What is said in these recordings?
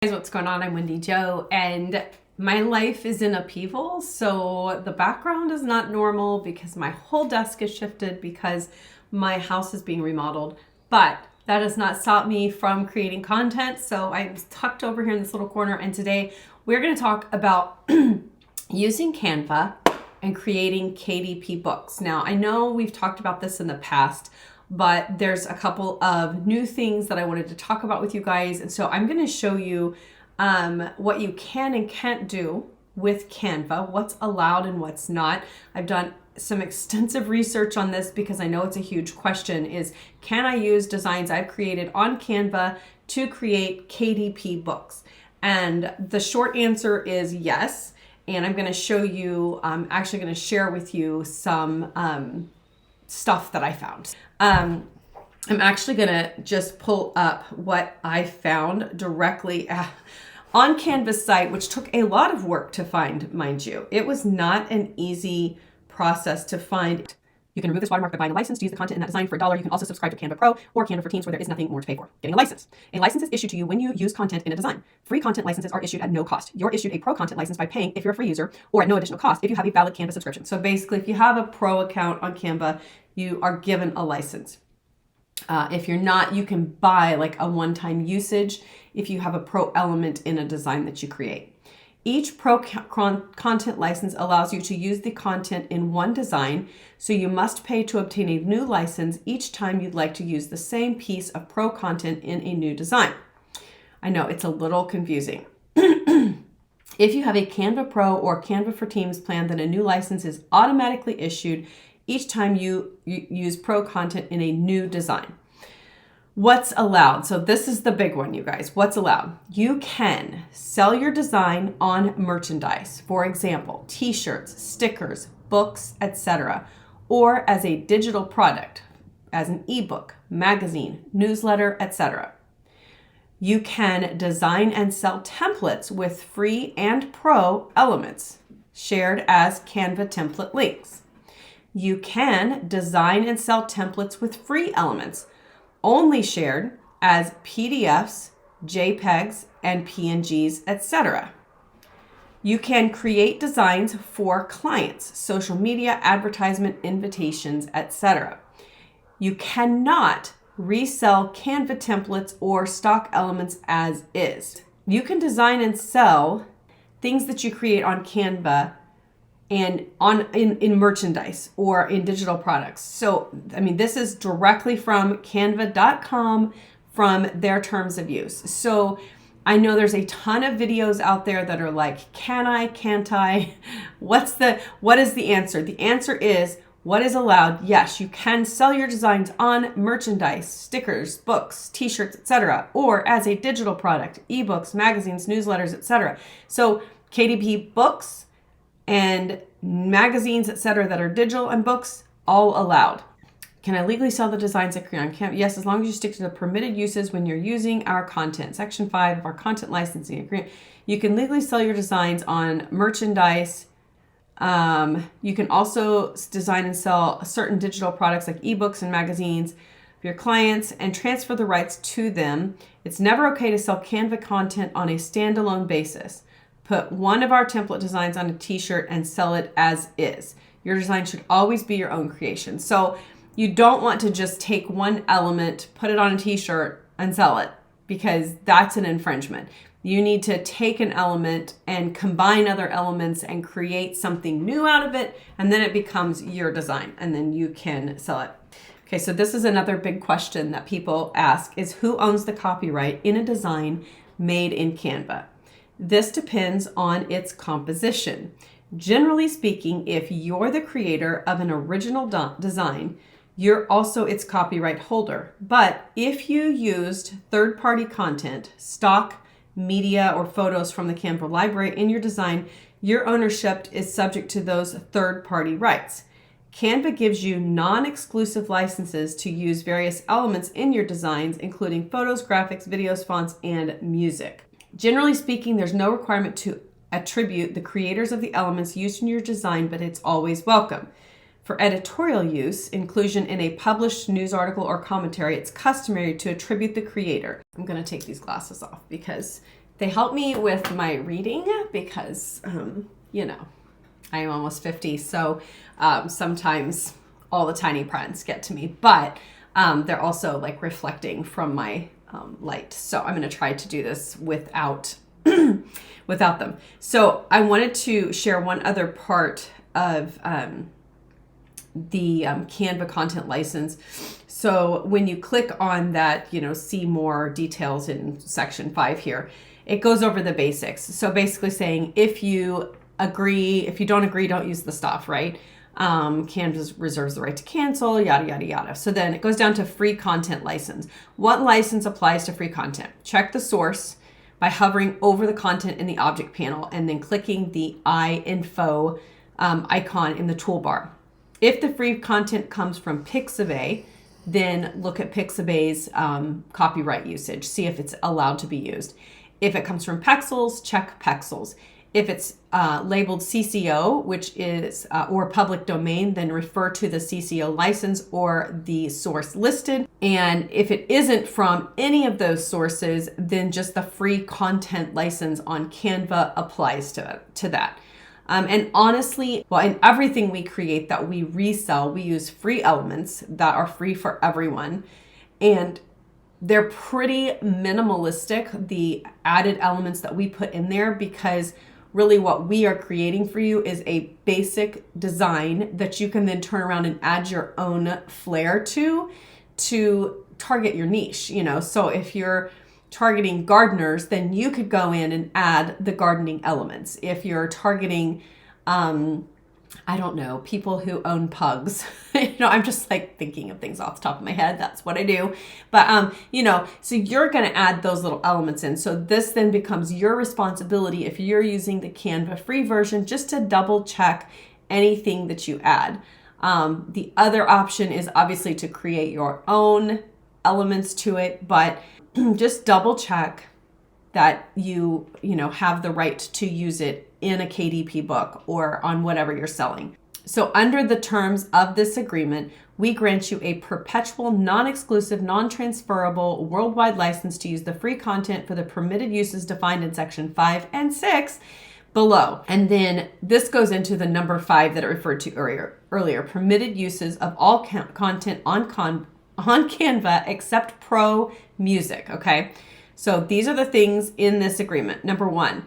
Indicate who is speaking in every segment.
Speaker 1: Guys, what's going on? I'm Wendy Joe, and my life is in upheaval, so the background is not normal because my whole desk is shifted because my house is being remodeled, but that does not stop me from creating content. So I'm tucked over here in this little corner, and today we're going to talk about using Canva and creating KDP books. Now, I know we've talked about this in the past, but there's a couple of new things that I wanted to talk about with you guys. And so I'm going to show you what you can and can't do with Canva, what's allowed and what's not. I've done some extensive research on this because I know it's a huge question is, can I use designs I've created on Canva to create KDP books? And the short answer is yes. And I'm going to show you, I'm actually going to share with you some stuff that I found. I'm actually gonna just pull up what I found directly on Canva's site, which took a lot of work to find, mind you. It was not an easy process to find. You can remove this watermark by buying a license to use the content in that design for $1. You can also subscribe to Canva Pro or Canva for Teams where there is nothing more to pay for. Getting a license. A license is issued to you when you use content in a design. Free content licenses are issued at no cost. You're issued a Pro content license by paying if you're a free user or at no additional cost if you have a valid Canva subscription. So basically, if you have a Pro account on Canva, you are given a license. If you're not, you can buy like a one-time usage if you have a Pro element in a design that you create. Each Pro content license allows you to use the content in one design, so you must pay to obtain a new license each time you'd like to use the same piece of Pro content in a new design. I know it's a little confusing. If you have a Canva Pro or Canva for Teams plan, then a new license is automatically issued each time you use Pro content in a new design. What's allowed? So this is the big one, you guys. What's allowed? You can sell your design on merchandise. For example, t-shirts, stickers, books, etc. Or as a digital product, as an ebook, magazine, newsletter, etc. You can design and sell templates with free and Pro elements shared as Canva template links. You can design and sell templates with free elements only shared as PDFs, JPEGs, and PNGs, etc. You can create designs for clients, social media, advertisement, invitations, etc. You cannot resell Canva templates or stock elements as is. You can design and sell things that you create on Canva and in merchandise or in digital products. So, I mean, this is directly from canva.com from their terms of use. So I know there's a ton of videos out there that are like, can I, can't I? What is the answer? The answer is what is allowed. Yes, you can sell your designs on merchandise, stickers, books, t-shirts, etc., or as a digital product, ebooks, magazines, newsletters, etc. So KDP books and magazines, etc., that are digital and books, all allowed. Can I legally sell the designs I create on Canva? Yes, as long as you stick to the permitted uses when you're using our content. Section 5 of our content licensing agreement. You can legally sell your designs on merchandise. You can also design and sell certain digital products like ebooks and magazines for your clients and transfer the rights to them. It's never okay to sell Canva content on a standalone basis. Put one of our template designs on a t-shirt and sell it as is. Your design should always be your own creation. So you don't want to just take one element, put it on a t-shirt and sell it because that's an infringement. You need to take an element and combine other elements and create something new out of it, and then it becomes your design and then you can sell it. Okay, so this is another big question that people ask is who owns the copyright in a design made in Canva? This depends on its composition. Generally speaking, if you're the creator of an original design, you're also its copyright holder. But if you used third-party content, stock, media, or photos from the Canva library in your design, your ownership is subject to those third-party rights. Canva gives you non-exclusive licenses to use various elements in your designs, including photos, graphics, videos, fonts, and music. Generally speaking, there's no requirement to attribute the creators of the elements used in your design, but it's always welcome. For editorial use, inclusion in a published news article or commentary, it's customary to attribute the creator. I'm going to take these glasses off because They help me with my reading because, you know, I am almost 50. So sometimes all the tiny prints get to me, but they're also like reflecting from my light. So I'm going to try to do this without without them. So I wanted to share one other part of the Canva content license. So when you click on that, you know, see more details in section 5 here, it goes over the basics. So basically saying if you agree, if you don't agree, don't use the stuff, right? Canva reserves the right to cancel, yada, yada, yada. So then it goes down to free content license. What license applies to free content? Check the source by hovering over the content in the object panel and then clicking the info icon in the toolbar. If the free content comes from Pixabay, then look at Pixabay's copyright usage, see if it's allowed to be used. If it comes from Pexels, check Pexels. If it's labeled CCO, which is or public domain, then refer to the CCO license or the source listed. And if it isn't from any of those sources, then just the free content license on Canva applies to that. And honestly, well, in everything we create that we resell, we use free elements that are free for everyone. And they're pretty minimalistic, the added elements that we put in there, because really what we are creating for you is a basic design that you can then turn around and add your own flair to target your niche, you know. So if you're targeting gardeners, then you could go in and add the gardening elements. If you're targeting, I don't know, people who own pugs, you know, I'm just like thinking of things off the top of my head. That's what I do. But, you know, so you're going to add those little elements in. So this then becomes your responsibility if you're using the Canva free version, just to double check anything that you add. The other option is obviously to create your own elements to it, but just double check that you know, have the right to use it in a KDP book or on whatever you're selling. So under the terms of this agreement, we grant you a perpetual, non-exclusive, non-transferable worldwide license to use the free content for the permitted uses defined in section 5 and 6 below. And then this goes into the number 5 that I referred to earlier, permitted uses of all content on Canva except pro music, okay? So these are the things in this agreement. Number 1,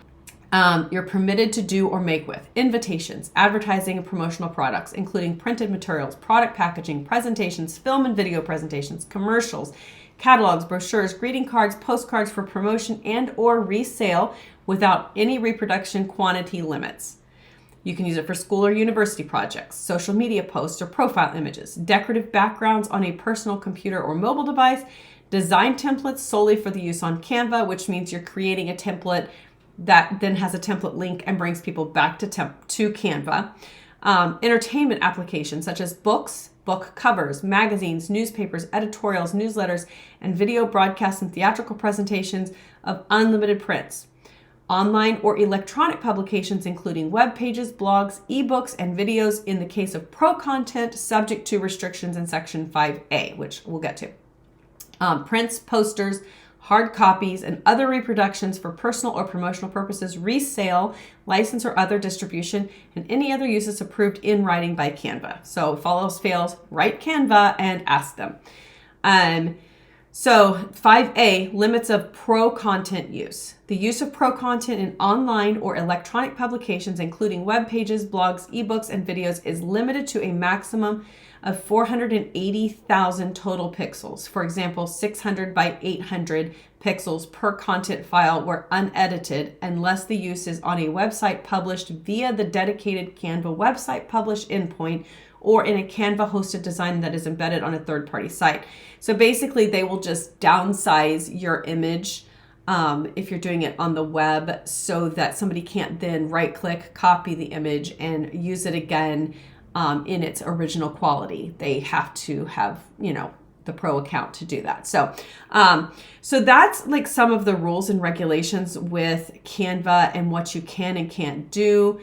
Speaker 1: you're permitted to do or make with invitations, advertising and promotional products, including printed materials, product packaging, presentations, film and video presentations, commercials, catalogs, brochures, greeting cards, postcards for promotion and or resale without any reproduction quantity limits. You can use it for school or university projects, social media posts or profile images, decorative backgrounds on a personal computer or mobile device, design templates solely for the use on Canva, which means you're creating a template that then has a template link and brings people back to Canva. Entertainment applications such as books, book covers, magazines, newspapers, editorials, newsletters, and video broadcasts and theatrical presentations of unlimited prints. Online or electronic publications, including web pages, blogs, ebooks, and videos in the case of pro content, subject to restrictions in section 5A, which we'll get to. Prints, posters, hard copies, and other reproductions for personal or promotional purposes, resale, license, or other distribution, and any other uses approved in writing by Canva. So if all else fails, write Canva and ask them. So 5A, limits of pro content use. The use of pro content in online or electronic publications, including web pages, blogs, ebooks, and videos, is limited to a maximum of 480,000 total pixels. For example, 600 by 800 pixels per content file were unedited unless the use is on a website published via the dedicated Canva website publish endpoint or in a Canva hosted design that is embedded on a third-party site. So basically they will just downsize your image if you're doing it on the web so that somebody can't then right-click, copy the image, and use it again in its original quality. They have to have, you know, the pro account to do that. So that's like some of the rules and regulations with Canva and what you can and can't do.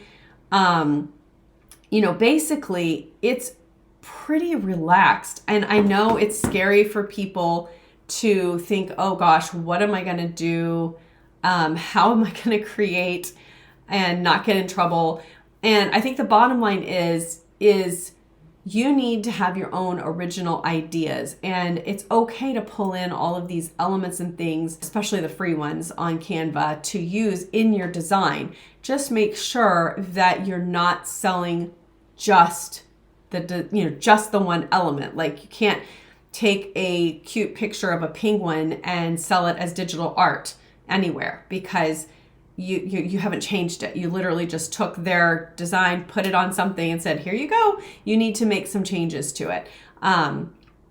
Speaker 1: You know, basically it's pretty relaxed. And I know it's scary for people to think, oh gosh, what am I going to do? How am I going to create and not get in trouble? And I think the bottom line is you need to have your own original ideas, and it's okay to pull in all of these elements and things, especially the free ones on Canva, to use in your design. Just make sure that you're not selling just just the one element. Like, you can't take a cute picture of a penguin and sell it as digital art anywhere, because you haven't changed it. You literally just took their design, put it on something and said, here you go. You need to make some changes to it.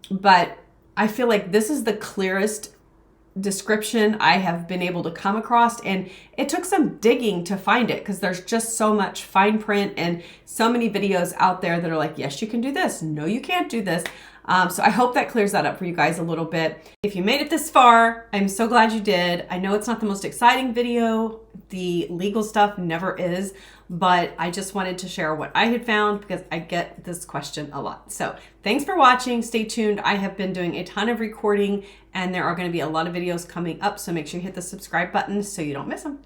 Speaker 1: But I feel like this is the clearest description I have been able to come across, and it took some digging to find it, because there's just so much fine print and so many videos out there that are like, yes, you can do this. No, you can't do this. So I hope that clears that up for you guys a little bit. If you made it this far, I'm so glad you did. I know it's not the most exciting video. The legal stuff never is, but I just wanted to share what I had found, because I get this question a lot. So thanks for watching. Stay tuned. I have been doing a ton of recording, and there are going to be a lot of videos coming up. So make sure you hit the subscribe button so you don't miss them.